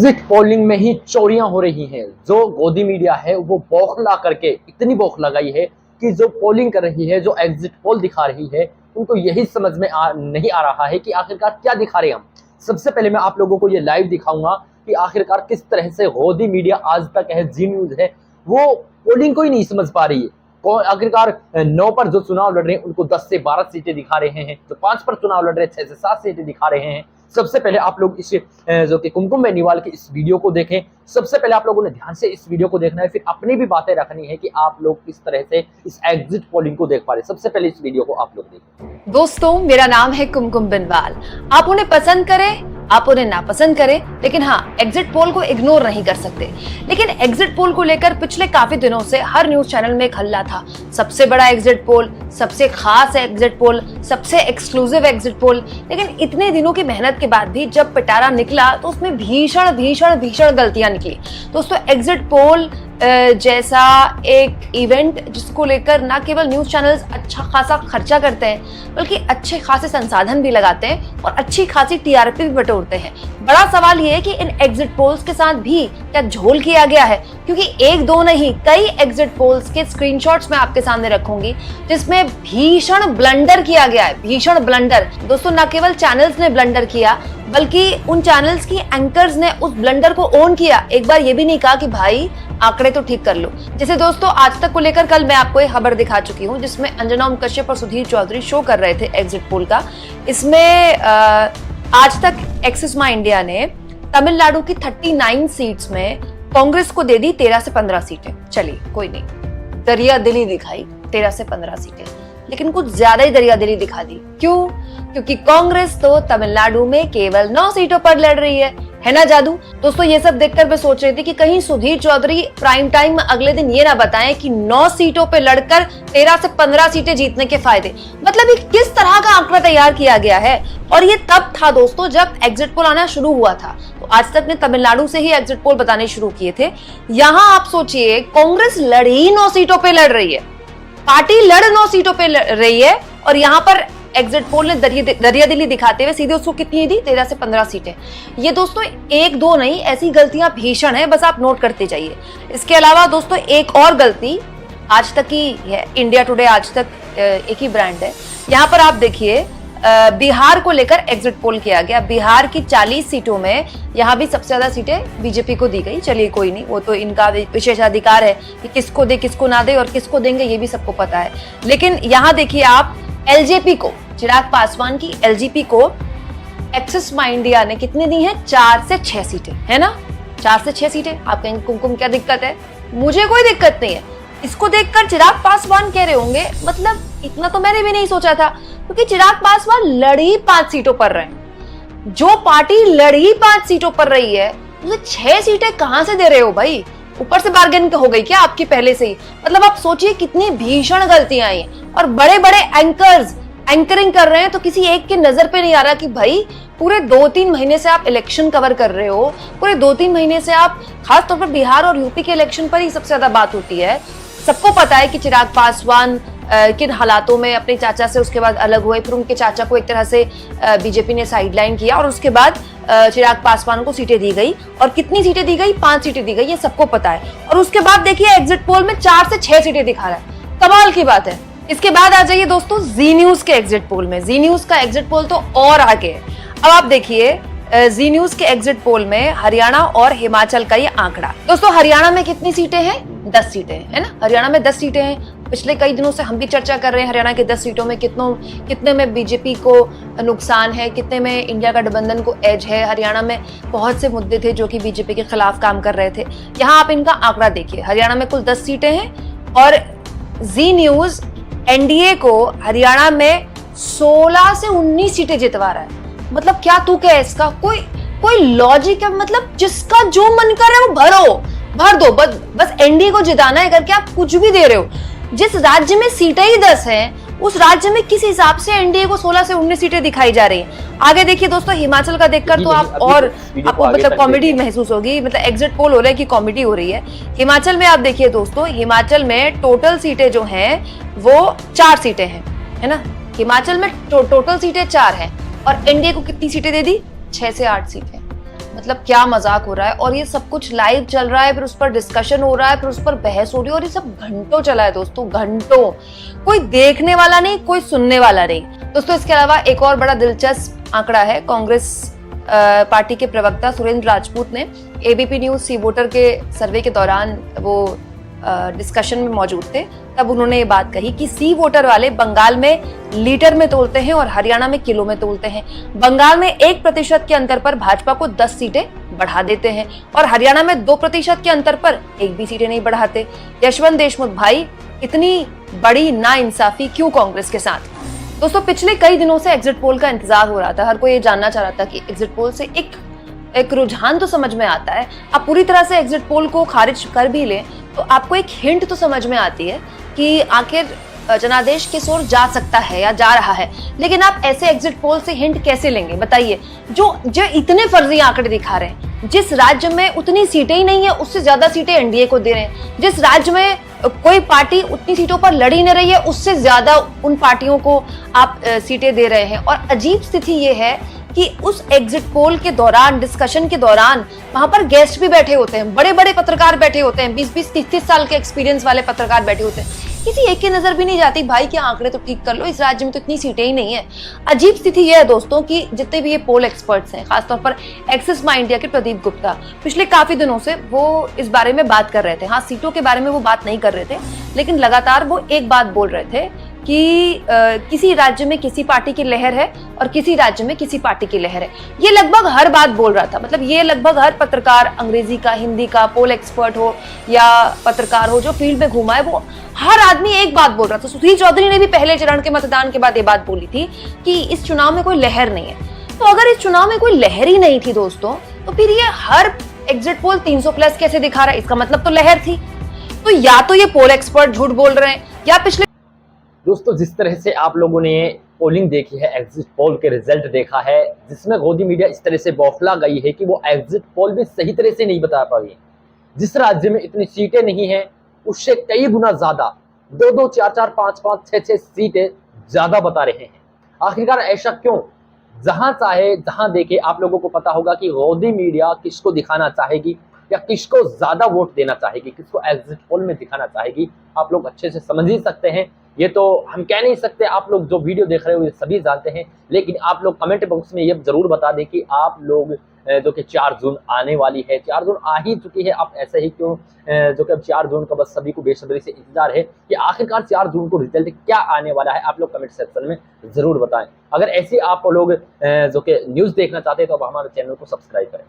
Exit polling में ही चोरियां हो रही हैं। जो गोदी मीडिया है वो बौखला करके इतनी बौखला गई है कि जो पोलिंग कर रही है, जो एग्जिट पोल दिखा रही है, उनको यही समझ में नहीं आ रहा है कि आखिरकार क्या दिखा रहे हैं हम। सबसे पहले मैं आप लोगों को ये लाइव दिखाऊंगा कि आखिरकार किस तरह से गोदी मीडिया आज तक है, जी न्यूज है, वो पोलिंग को ही नहीं समझ पा रही है। आखिरकार 9 पर जो चुनाव लड़ रहे हैं उनको 10 से 12 सीटें दिखा रहे हैं, जो 5 पर चुनाव लड़ रहे हैं 6 से 7 सीटें दिखा रहे हैं। सबसे पहले आप लोग इस जो कि कुमकुम बेनीवाल के इस वीडियो को देखें। सबसे पहले आप लोगों ने ध्यान से इस वीडियो को देखना है, फिर अपनी भी बातें रखनी है कि आप लोग किस तरह से इस एग्जिट पोलिंग को देख पा रहे हैं। सबसे पहले इस वीडियो को आप लोग देखें। दोस्तों, मेरा नाम है कुमकुम बेनीवाल। आप उन्हें पसंद करें, आप उन्हें नापसंद करें, लेकिन हाँ, एग्जिट पोल को इग्नोर नहीं कर सकते। लेकिन एग्जिट पोल को लेकर पिछले काफी दिनों से हर न्यूज चैनल में एक हल्ला था। सबसे बड़ा एग्जिट पोल, सबसे खास एग्जिट पोल, सबसे एक्सक्लूसिव एग्जिट पोल। लेकिन इतने दिनों की मेहनत के बाद भी जब पिटारा निकला तो उसमें भीषण भीषण भीषण गलतियां निकली। दोस्तों, एग्जिट पोल जैसा एक इवेंट जिसको लेकर ना केवल न्यूज चैनल्स अच्छा खासा खर्चा करते हैं, बल्कि अच्छे खासे संसाधन भी लगाते हैं और अच्छी खासी टीआरपी भी बटोरते हैं। बड़ा सवाल ये है कि इन एग्जिट पोल्स के साथ भी क्या झोल किया गया है, क्योंकि एक दो नहीं कई एग्जिट पोल्स के स्क्रीनशॉट्स मैं आपके सामने रखूंगी जिसमें भीषण ब्लंडर किया गया है। भीषण ब्लंडर दोस्तों, न केवल चैनल्स ने ब्लंडर किया बल्कि उन चैनल्स की एंकर्स ने उस ब्लंडर को ओन किया। एक बार ये भी नहीं कहा कि भाई आंकड़े तो ठीक कर लो। जैसे दोस्तों, आज तक को लेकर कल मैं आपको एक खबर दिखा चुकी हूँ जिसमें अंजना ओम कश्यप और सुधीर चौधरी शो कर रहे थे एग्जिट पोल का। इसमें आज तक एक्सिस माई इंडिया ने तमिलनाडु की 39 सीट्स में कांग्रेस को दे दी 13 से 15 सीटें। चलिए कोई नहीं, दरिया दिली दिखाई 13 से 15 सीटें, लेकिन कुछ ज्यादा ही दरिया दिली दिखा दी। क्यों? क्योंकि कांग्रेस तो तमिलनाडु में केवल 9 सीटों पर लड़ रही है ना जादू। दोस्तों, ये सब देखकर मैं सोच रही थी कि कहीं सुधीर चौधरी प्राइम टाइम में अगले दिन ये ना बताएं कि 9 सीटों पे लड़कर 13 से 15 सीटें जीतने के फायदे। मतलब ये किस तरह का आंकड़ा तैयार किया गया है। और ये तब था दोस्तों जब एग्जिट पोल आना शुरू हुआ था। तो आज तक ने तमिलनाडु से ही एग्जिट पोल बताने शुरू किए थे। यहाँ आप सोचिए, कांग्रेस लड़ी 9 सीटों पर लड़ रही है, पार्टी लड़ 9 सीटों पर लड़ रही है, और यहाँ पर एग्जिट पोल ने दरिया दिली दिखाते हुए सीधे उसको कितनी दी? 13 से 15 सीटें। ये दोस्तों एक दो नहीं, ऐसी गलतियां भीषण है, बस आप नोट करते जाइए। इसके अलावा दोस्तों एक और गलती आज तक की है, इंडिया टुडे आज तक एक ही ब्रांड है। यहाँ पर आप देखिए, बिहार को लेकर एग्जिट पोल किया गया। बिहार की 40 सीटों में यहाँ भी सबसे ज्यादा सीटें बीजेपी को दी गई। चलिए कोई नहीं, वो तो इनका विशेषाधिकार है कि किसको दे किसको ना दे, और किसको देंगे ये भी सबको पता है। लेकिन यहाँ देखिए आप, एलजेपी को, चिराग पासवान की एलजेपी को एक्सिस माई इंडिया ने कितनी दी है? 4 से 6 सीटें, है ना? 4 से 6 सीटें। आप कहेंगे कुमकुम क्या दिक्कत है? मुझे कोई दिक्कत नहीं है। इसको देखकर चिराग पासवान कह रहे होंगे मतलब इतना तो मैंने भी नहीं सोचा था, क्योंकि चिराग पासवान लड़ी 5 सीटों पर रहे। जो पार्टी लड़ी 5 सीटों पर रही है उसे 6 सीटें कहां से दे रहे हो भाई? ऊपर से बार्गेन हो गई क्या आपकी पहले से ही? मतलब आप सोचिए कितनी भीषण गलतियां आई। और बड़े बड़े एंकर्स एंकरिंग कर रहे हैं, तो किसी एक की नजर पे नहीं आ रहा कि भाई पूरे 2-3 महीने से आप इलेक्शन कवर कर रहे हो, पूरे 2-3 महीने से आप, खास तौर पर बिहार और यूपी के इलेक्शन पर ही सबसे ज्यादा बात होती है। सबको पता है कि चिराग पासवान किन हालातों में अपने चाचा से उसके बाद अलग हुए, फिर उनके चाचा को एक तरह से बीजेपी ने साइडलाइन किया, और उसके बाद चिराग पासवान को सीटें दी गई। और कितनी सीटें दी गई? 5 सीटें दी गई, ये सबको पता है। और उसके बाद देखिए एग्जिट पोल में 4 से 6 सीटें दिखा रहा है। कमाल की बात है। इसके बाद आ जाइए दोस्तों जी न्यूज के एग्जिट पोल में। जी न्यूज का एग्जिट पोल तो और आगे है। अब आप देखिए जी न्यूज के एग्जिट पोल में हरियाणा और हिमाचल का ये आंकड़ा। दोस्तों, हरियाणा में कितनी सीटें हैं? 10 सीटें, है ना? हरियाणा में 10 सीटें हैं। पिछले कई दिनों से हम भी चर्चा कर रहे हैं हरियाणा के 10 सीटों में कितने में बीजेपी को नुकसान है, कितने में इंडिया गठबंधन को एज है। हरियाणा में बहुत से मुद्दे थे जो कि बीजेपी के खिलाफ काम कर रहे थे। यहाँ आप इनका आंकड़ा देखिए, हरियाणा में कुल 10 सीटें हैं और जी न्यूज एनडीए को हरियाणा में 16 से 19 सीटें जितवा रहा है। मतलब क्या तू क्या है इसका? कोई लॉजिक है? मतलब जिसका जो मन कर रहा है वो भर दो, बस एनडीए को जिताना है करके आप कुछ भी दे रहे हो। जिस राज्य में सीटें ही 10 हैं, उस राज्य में किस हिसाब से एनडीए को 16 से 19 सीटें दिखाई जा रही हैं? आगे देखिए दोस्तों, हिमाचल का देखकर तो आपको मतलब कॉमेडी महसूस होगी। मतलब एग्जिट पोल हो रहा है कि कॉमेडी हो रही है। हिमाचल में आप देखिए दोस्तों, हिमाचल में टोटल सीटें जो हैं वो 4 सीटें हैं, है ना? हिमाचल में टोटल सीटें 4 हैं और एनडीए को कितनी सीटें दे दी? 6 से 8 सीटें। मतलब क्या मजाक हो रहा है। और ये सब कुछ लाइव चल रहा है, फिर उस पर डिस्कशन हो रहा है, फिर उस पर बहस हो रही है, और ये सब घंटों चला है दोस्तों, घंटों। कोई देखने वाला नहीं, कोई सुनने वाला नहीं दोस्तों। इसके अलावा एक और बड़ा दिलचस्प आंकड़ा है। कांग्रेस पार्टी के प्रवक्ता सुरेंद्र राजपूत ने एबीपी न्यूज सी वोटर के सर्वे के दौरान वो डिस्कशन में मौजूद थे, तब उन्होंने ये बात कही कि सी वोटर वाले बंगाल में लीटर में तोलते हैं और हरियाणा में किलो में तोलते हैं। बंगाल में 1% के अंतर पर भाजपा को 10 सीटें बढ़ा देते हैं और हरियाणा में 2% के अंतर पर एक भी सीटें नहीं बढ़ाते। यशवंत देशमुख भाई, इतनी बड़ी नाइंसाफी क्यों कांग्रेस के साथ? दोस्तों, पिछले कई दिनों से एग्जिट पोल का इंतजार हो रहा था। हर कोई ये जानना चाह रहा था कि एग्जिट पोल से एक रुझान तो समझ में आता है। आप पूरी तरह से एग्जिट पोल को खारिज कर भी लें तो आपको एक हिंट तो समझ में आती है कि आखिर जनादेश किस ओर जा सकता है या जा रहा है। लेकिन आप ऐसे एग्जिट पोल से हिंट कैसे लेंगे बताइए, जो इतने फर्जी आंकड़े दिखा रहे हैं। जिस राज्य में उतनी सीटें ही नहीं है, उससे ज्यादा सीटें एनडीए को दे रहे हैं। जिस राज्य में कोई पार्टी उतनी सीटों पर लड़ ही नहीं रही है, उससे ज्यादा उन पार्टियों को आप सीटें दे रहे हैं। और अजीब स्थिति ये है कि उस एग्जिट पोल के दौरान, डिस्कशन के दौरान, वहां पर गेस्ट भी बैठे होते हैं, बड़े बड़े पत्रकार बैठे होते हैं, 20-20, 30-30 साल के एक्सपीरियंस वाले पत्रकार बैठे होते हैं। किसी एक की नजर भी नहीं जाती भाई कि आंकड़े तो ठीक कर लो, इस राज्य में तो इतनी सीटें ही नहीं है। अजीब स्थिति यह है दोस्तों कि जितने भी ये पोल एक्सपर्ट्स हैं, खासतौर पर एक्सिस माई इंडिया के प्रदीप गुप्ता, पिछले काफी दिनों से वो इस बारे में बात कर रहे थे। हाँ, सीटों के बारे में वो बात नहीं कर रहे थे, लेकिन लगातार वो एक बात बोल रहे थे कि किसी राज्य में किसी पार्टी की लहर है और किसी राज्य में किसी पार्टी की लहर है। ये लगभग हर बात बोल रहा था। मतलब ये लगभग हर पत्रकार, अंग्रेजी का, हिंदी का, पोल एक्सपर्ट हो या पत्रकार हो जो फील्ड में घूमा है, वो हर आदमी एक बात बोल रहा था। सुधीर चौधरी ने भी पहले चरण के मतदान के बाद ये बात बोली थी कि इस चुनाव में कोई लहर नहीं है। तो अगर इस चुनाव में कोई लहर ही नहीं थी दोस्तों, तो फिर ये हर एग्जिट पोल 300+ कैसे दिखा रहा है? इसका मतलब तो लहर थी। तो या तो ये पोल एक्सपर्ट झूठ बोल रहे हैं या पिछले दोस्तों, जिस तरह से आप लोगों ने पोलिंग देखी है, एग्जिट पोल के रिजल्ट देखा है, जिसमें गोदी मीडिया इस तरह से बौखला गई है कि वो एग्जिट पोल भी सही तरह से नहीं बता पाई है। जिस राज्य में इतनी सीटें नहीं हैं, उससे कई गुना ज्यादा 2-2, 4-4, 5-5, 6-6 सीटें ज्यादा बता रहे हैं। आखिरकार ऐसा क्यों? जहां चाहे जहां देखे, आप लोगों को पता होगा कि गोदी मीडिया किसको दिखाना चाहेगी या किसको ज्यादा वोट देना चाहेगी, किसको एग्जिट पोल में दिखाना चाहेगी, आप लोग अच्छे से समझ ही सकते हैं। ये तो हम कह नहीं सकते, आप लोग जो वीडियो देख रहे हो ये सभी जानते हैं। लेकिन आप लोग कमेंट बॉक्स में ये जरूर बता दें कि आप लोग जो कि 4 जून आने वाली है, 4 जून आ ही चुकी है, आप ऐसे ही क्यों जो कि अब 4 जून का बस सभी को बेसब्री से इंतजार है कि आखिरकार 4 जून को रिजल्ट क्या आने वाला है। आप लोग कमेंट सेक्शन में जरूर बताएं। अगर ऐसे आप लोग जो कि न्यूज़ देखना चाहते हैं तो अब हमारे चैनल को सब्सक्राइब करें।